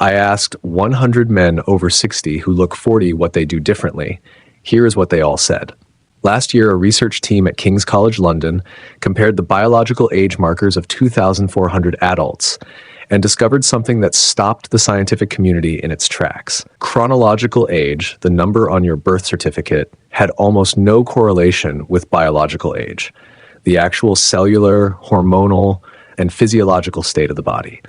I asked 100 men over 60 who look 40 what they do differently. Here is what they all said. Last year, a research team at King's College London compared the biological age markers of 2,400 adults and discovered something that stopped the scientific community in its tracks. Chronological age, the number on your birth certificate, had almost no correlation with biological age, the actual cellular, hormonal, and physiological state of the body.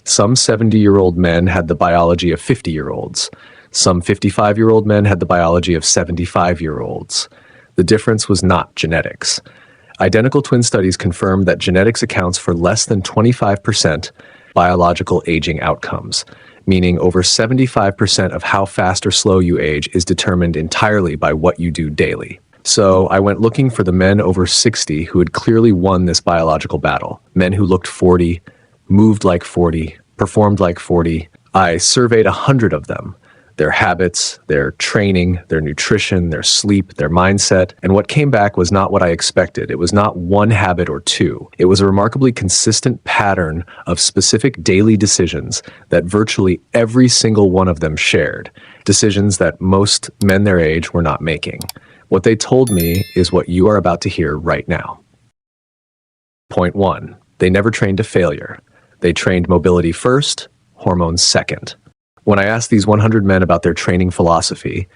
Some 70-year-old men had the biology of 50-year-olds. Some 55-year-old men had the biology of 75-year-olds. The difference was not genetics. Identical twin studies confirmed that genetics accounts for less than 25% biological aging outcomes, meaning over 75% of how fast or slow you age is determined entirely by what you do daily. So I went looking for the men over 60 who had clearly won this biological battle, men who looked 40, moved like 40, performed like 40. I surveyed 100 of them, their habits, their training, their nutrition, their sleep, their mindset, and what came back was not what I expected. It was not one habit or two. It was a remarkably consistent pattern of specific daily decisions that virtually every single one of them shared, decisions that most men their age were not making. What they told me is what you are about to hear right now. Point 1. They never trained to failure. They trained mobility first, hormones second. When I asked these 100 men about their training philosophy,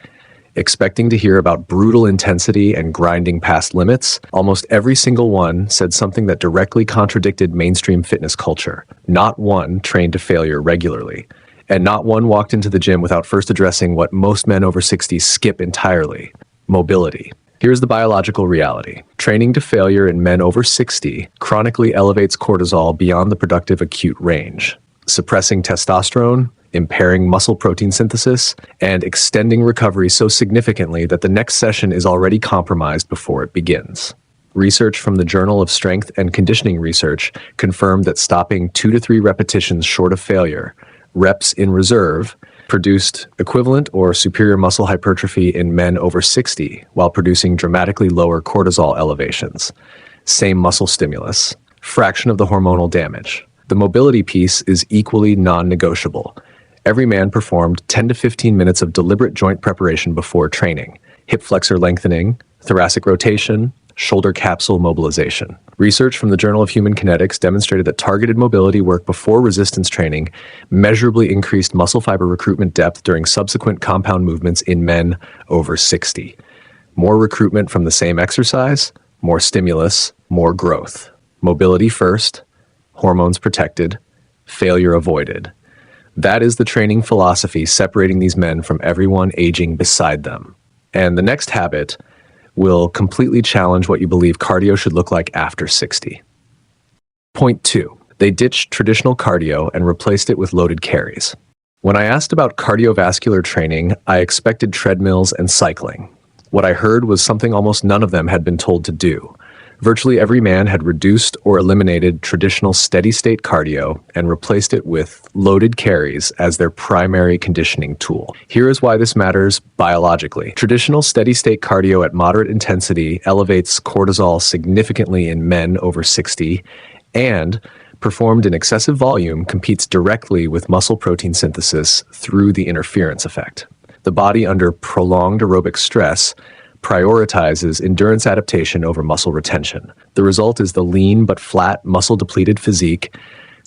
expecting to hear about brutal intensity and grinding past limits, almost every single one said something that directly contradicted mainstream fitness culture. Not one trained to failure regularly, and not one walked into the gym without first addressing what most men over 60 skip entirely: mobility. Here's the biological reality. Training to failure in men over 60 chronically elevates cortisol beyond the productive acute range, suppressing testosterone, impairing muscle protein synthesis, and extending recovery so significantly that the next session is already compromised before it begins. Research from the Journal of Strength and Conditioning Research confirmed that stopping 2 to 3 repetitions short of failure, reps in reserve, produced equivalent or superior muscle hypertrophy in men over 60 while producing dramatically lower cortisol elevations. Same muscle stimulus, fraction of the hormonal damage. The mobility piece is equally non-negotiable. Every man performed 10 to 15 minutes of deliberate joint preparation before training: hip flexor lengthening, thoracic rotation, shoulder capsule mobilization. Research from the Journal of Human Kinetics demonstrated that targeted mobility work before resistance training measurably increased muscle fiber recruitment depth during subsequent compound movements in men over 60. More recruitment from the same exercise, more stimulus, more growth. Mobility first, hormones protected, failure avoided. That is the training philosophy separating these men from everyone aging beside them. And the next habit will completely challenge what you believe cardio should look like after 60. Point 2. They ditched traditional cardio and replaced it with loaded carries. When I asked about cardiovascular training, I expected treadmills and cycling. What I heard was something almost none of them had been told to do. Virtually every man had reduced or eliminated traditional steady-state cardio and replaced it with loaded carries as their primary conditioning tool. Here is why this matters biologically. Traditional steady-state cardio at moderate intensity elevates cortisol significantly in men over 60, and performed in excessive volume competes directly with muscle protein synthesis through the interference effect. The body under prolonged aerobic stress prioritizes endurance adaptation over muscle retention. The result is the lean but flat, muscle-depleted physique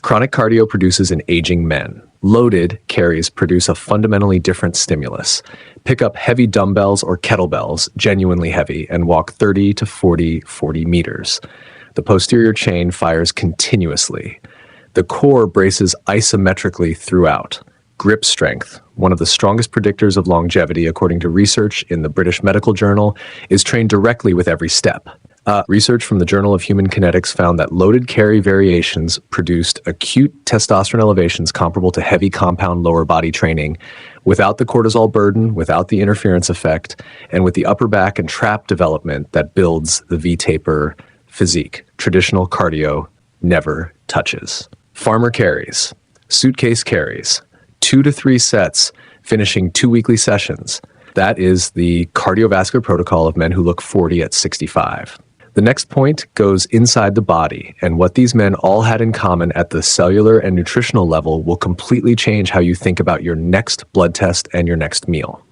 chronic cardio produces in aging men. Loaded carries produce a fundamentally different stimulus. Pick up heavy dumbbells or kettlebells, genuinely heavy, and walk 30 to 40 meters. The posterior chain fires continuously. The core braces isometrically throughout. Grip strength, one of the strongest predictors of longevity according to research in the British Medical Journal, is trained directly with every step. Research from the Journal of Human Kinetics found that loaded carry variations produced acute testosterone elevations comparable to heavy compound lower body training without the cortisol burden, without the interference effect, and with the upper back and trap development that builds the V-taper physique. Traditional cardio never touches. Farmer carries, suitcase carries, 2 to 3 sets, finishing 2 weekly sessions. That is the cardiovascular protocol of men who look 40 at 65. The next point goes inside the body, and what these men all had in common at the cellular and nutritional level will completely change how you think about your next blood test and your next meal.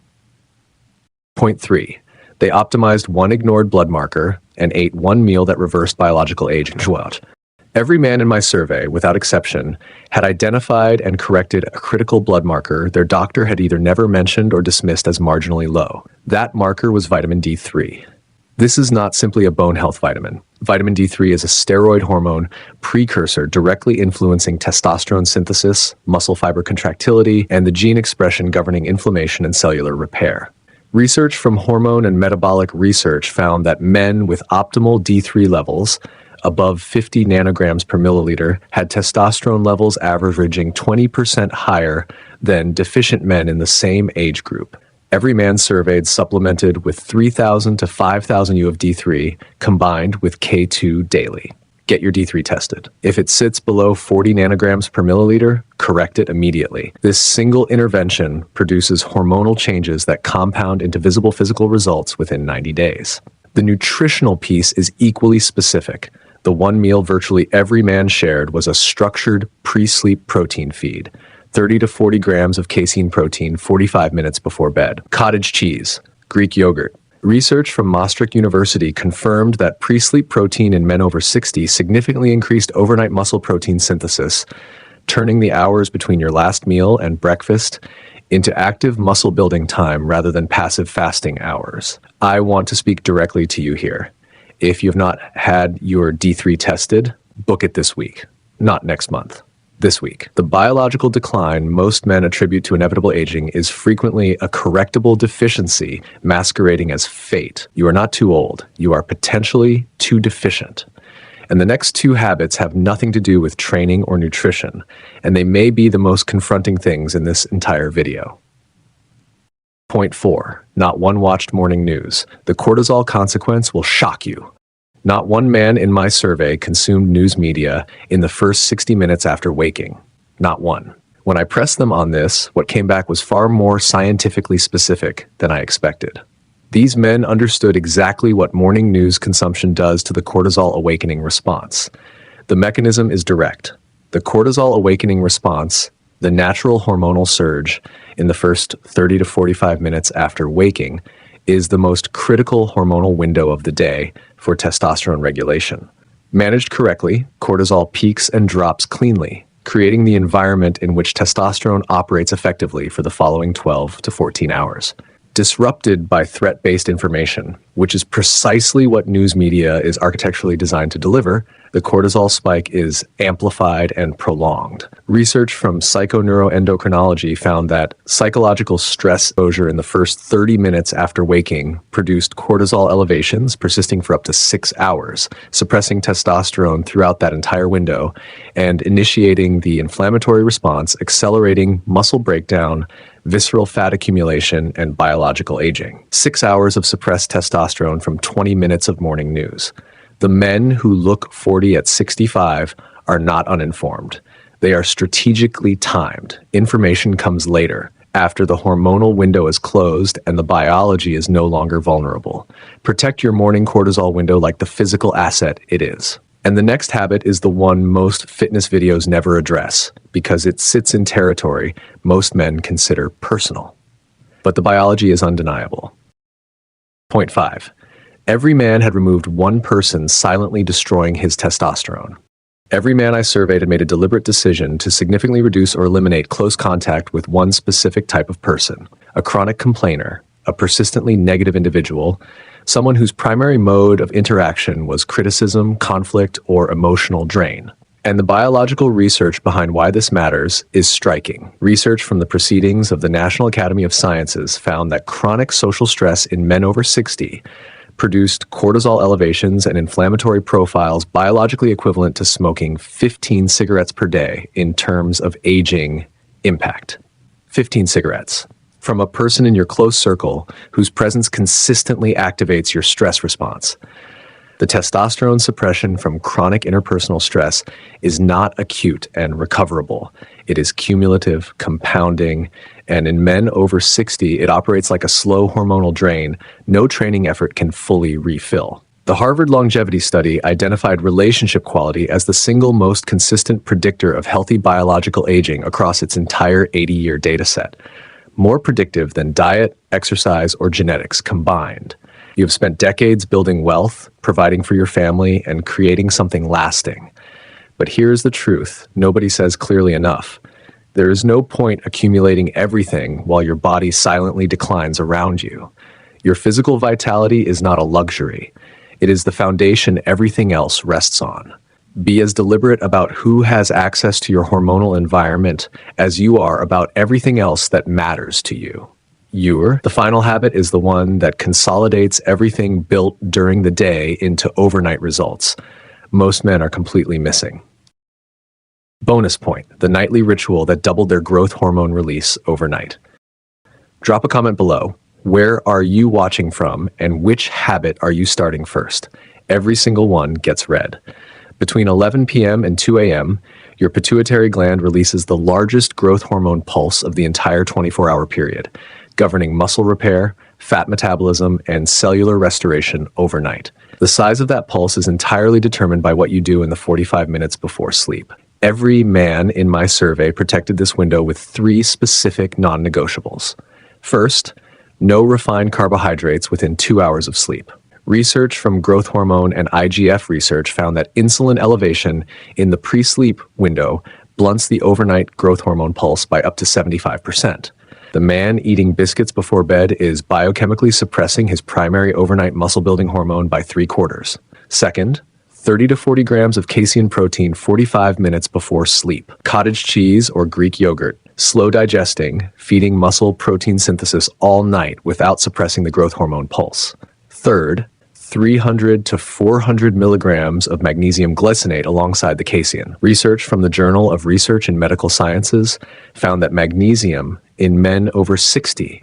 Point 3. They optimized one ignored blood marker and ate one meal that reversed biological age. Every man in my survey, without exception, had identified and corrected a critical blood marker their doctor had either never mentioned or dismissed as marginally low. That marker was vitamin D3. This is not simply a bone health vitamin. Vitamin D3 is a steroid hormone precursor directly influencing testosterone synthesis, muscle fiber contractility, and the gene expression governing inflammation and cellular repair. Research from hormone and metabolic research found that men with optimal D3 levels above 50 nanograms per milliliter had testosterone levels averaging 20% higher than deficient men in the same age group. Every man surveyed supplemented with 3,000 to 5,000 U of D3 combined with K2 daily. Get your D3 tested. If it sits below 40 nanograms per milliliter, correct it immediately. This single intervention produces hormonal changes that compound into visible physical results within 90 days. The nutritional piece is equally specific. The one meal virtually every man shared was a structured pre-sleep protein feed. 30 to 40 grams of casein protein 45 minutes before bed. Cottage cheese, Greek yogurt. Research from Maastricht University confirmed that pre-sleep protein in men over 60 significantly increased overnight muscle protein synthesis, turning the hours between your last meal and breakfast into active muscle building time rather than passive fasting hours. I want to speak directly to you here. If you have not had your D3 tested, book it this week, not next month. This week. The biological decline most men attribute to inevitable aging is frequently a correctable deficiency masquerading as fate. You are not too old. You are potentially too deficient. And the next two habits have nothing to do with training or nutrition, and they may be the most confronting things in this entire video. Point 4. Not one watched morning news. The cortisol consequence will shock you. Not one man in my survey consumed news media in the first 60 minutes after waking. Not one. When I pressed them on this, what came back was far more scientifically specific than I expected. These men understood exactly what morning news consumption does to the cortisol awakening response. The mechanism is direct. The cortisol awakening response, the natural hormonal surge in the first 30 to 45 minutes after waking, is the most critical hormonal window of the day for testosterone regulation. Managed correctly, cortisol peaks and drops cleanly, creating the environment in which testosterone operates effectively for the following 12 to 14 hours. Disrupted by threat-based information, which is precisely what news media is architecturally designed to deliver, the cortisol spike is amplified and prolonged. Research from psychoneuroendocrinology found that psychological stress exposure in the first 30 minutes after waking produced cortisol elevations persisting for up to 6 hours, suppressing testosterone throughout that entire window and initiating the inflammatory response, accelerating muscle breakdown, visceral fat accumulation, and biological aging. 6 hours of suppressed testosterone from 20 minutes of morning news. The men who look 40 at 65 are not uninformed. They are strategically timed. Information comes later, after the hormonal window is closed and the biology is no longer vulnerable. Protect your morning cortisol window like the physical asset it is. And the next habit is the one most fitness videos never address, because it sits in territory most men consider personal. But the biology is undeniable. Point 5. Every man had removed one person silently destroying his testosterone. Every man I surveyed had made a deliberate decision to significantly reduce or eliminate close contact with one specific type of person: a chronic complainer, a persistently negative individual, someone whose primary mode of interaction was criticism, conflict, or emotional drain. And the biological research behind why this matters is striking. Research from the Proceedings of the National Academy of Sciences found that chronic social stress in men over 60 produced cortisol elevations and inflammatory profiles biologically equivalent to smoking 15 cigarettes per day in terms of aging impact. 15 cigarettes. From a person in your close circle whose presence consistently activates your stress response. The testosterone suppression from chronic interpersonal stress is not acute and recoverable. It is cumulative, compounding, and in men over 60, it operates like a slow hormonal drain no training effort can fully refill. The Harvard Longevity Study identified relationship quality as the single most consistent predictor of healthy biological aging across its entire 80-year dataset, more predictive than diet, exercise, or genetics combined. You have spent decades building wealth, providing for your family, and creating something lasting. But here's the truth nobody says clearly enough. There is no point accumulating everything while your body silently declines around you. Your physical vitality is not a luxury. It is the foundation everything else rests on. Be as deliberate about who has access to your hormonal environment as you are about everything else that matters to you. The final habit is the one that consolidates everything built during the day into overnight results. Most men are completely missing. Bonus point, the nightly ritual that doubled their growth hormone release overnight. Drop a comment below. Where are you watching from, and which habit are you starting first? Every single one gets read. Between 11 p.m. and 2 a.m., your pituitary gland releases the largest growth hormone pulse of the entire 24-hour period, governing muscle repair, fat metabolism, and cellular restoration overnight. The size of that pulse is entirely determined by what you do in the 45 minutes before sleep. Every man in my survey protected this window with 3 specific non-negotiables. First, no refined carbohydrates within 2 hours of sleep. Research from growth hormone and IGF research found that insulin elevation in the pre-sleep window blunts the overnight growth hormone pulse by up to 75%. The man eating biscuits before bed is biochemically suppressing his primary overnight muscle-building hormone by 3/4. Second, 30 to 40 grams of casein protein 45 minutes before sleep. Cottage cheese or Greek yogurt, slow digesting, feeding muscle protein synthesis all night without suppressing the growth hormone pulse. Third, 300 to 400 milligrams of magnesium glycinate alongside the casein. Research from the Journal of Research in Medical Sciences found that magnesium in men over 60